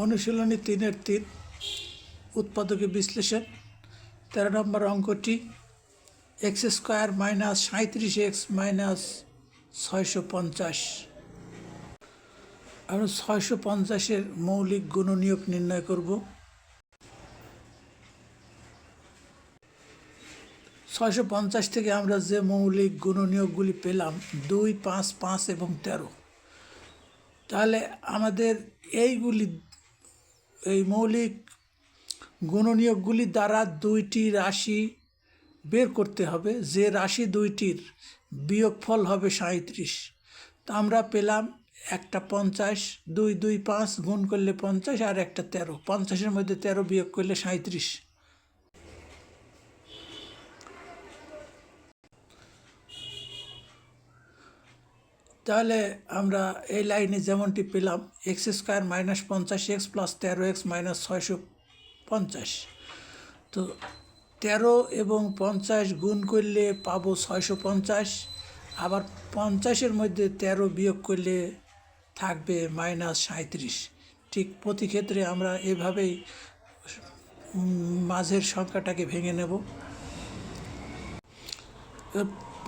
অনুশীলনী 3-3 উৎপাদকে বিশ্লেষণ 13 নম্বর অঙ্কটি x² - 37x - 650। আমরা 650-এর মৌলিক গুণনীয়ক নির্ণয় করব। 650 থেকে আমরা যে মৌলিক গুণনীয়কগুলি পেলাম 2, 5, 5 এবং 13, তাহলে আমাদের এই মৌলিক গুণনীয়কগুলি দ্বারা দুইটি রাশি বের করতে হবে, যে রাশি দুইটির বিয়োগফল হবে 37। তা আমরা পেলাম একটা 50, 2, 2, 5 গুণ করলে 50 আর একটা 13। 50-এর মধ্যে 13 বিয়োগ করলে 37। তাহলে আমরা এই লাইনে যেমনটি পেলাম x² - 50x + 13x - 650। তো 13 এবং 50 গুণ করলে পাবো 650, আবার 50-এর মধ্যে 13 বিয়োগ করলে থাকবে -37। ঠিক প্রতি ক্ষেত্রে আমরা এভাবেই মাঝের সংখ্যাটাকে ভেঙে নেব।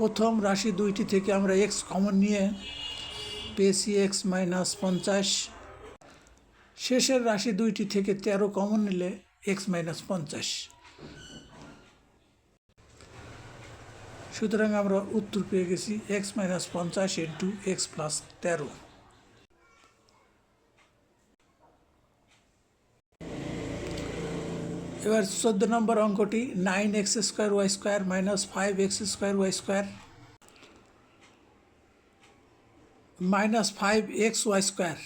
প্রথম রাশি দুইটি থেকে আমরা x কমন নিয়ে পেয়েছি x - 50। শেষের রাশি দুইটি থেকে 13 কমন নিলে x - 50। সুতরাং আমরা উত্তর পেয়ে গেছি x - 50 × x + 13। এবার 14 নম্বর অঙ্কটি 9x² y² - 5x² y² - 5xy²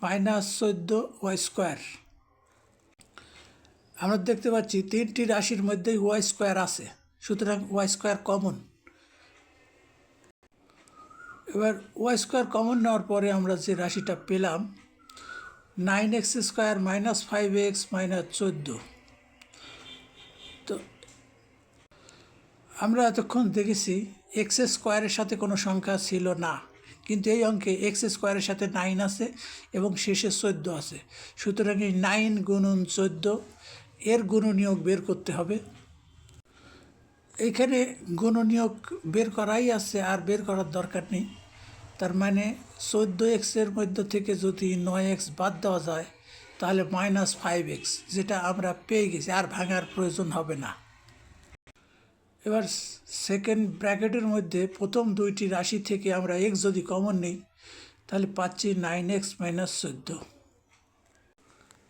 -14y²। আমরা দেখতে পাচ্ছি তিনটি রাশির মধ্যেই y² আছে, সুতরাং y² কমন। এবার y² কমন নেওয়ার পরে আমরা যে রাশিটা পেলাম 9x² - 5x - 14। তো আমরা এতক্ষণ দেখেছি x² সাথে কোনো সংখ্যা ছিল না, কিন্তু এই অঙ্কে x² সাথে 9 আছে এবং শেষে 14 আছে। সুতরাং এই 9 গুণন 14 এর গুণনীয়ক বের করতে হবে। এইখানে গুণনীয়ক বের করাই আছে, আর বের করার দরকার নেই। তার মানে 14x এর মধ্যে থেকে যদি 9x বাদ দেওয়া যায় তাহলে -5x, যেটা আমরা পেয়ে গেছি, আর ভাঙার প্রয়োজন হবে না। এবার সেকেন্ড ব্র্যাকেটের মধ্যে প্রথম দুইটি রাশি থেকে আমরা x যদি কমন নিই তাহলে পাচ্ছি 9x - 14।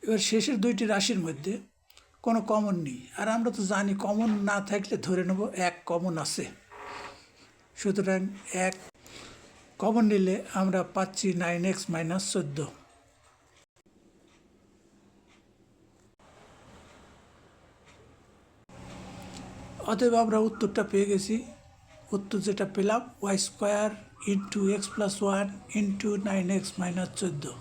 এবার শেষের দুইটি রাশির মধ্যে কোনো কমন নেই, আর আমরা তো জানি কমন না থাকলে ধরে নেব 1 কমন আছে। সুতরাং 1 কমন নিলে আমরা পাচ্ছি 9x - 14। অতএব আমরা উত্তরটা পেয়ে গেছি। উত্তর যেটা পেলাম y² × x + 1 × 9x - 14।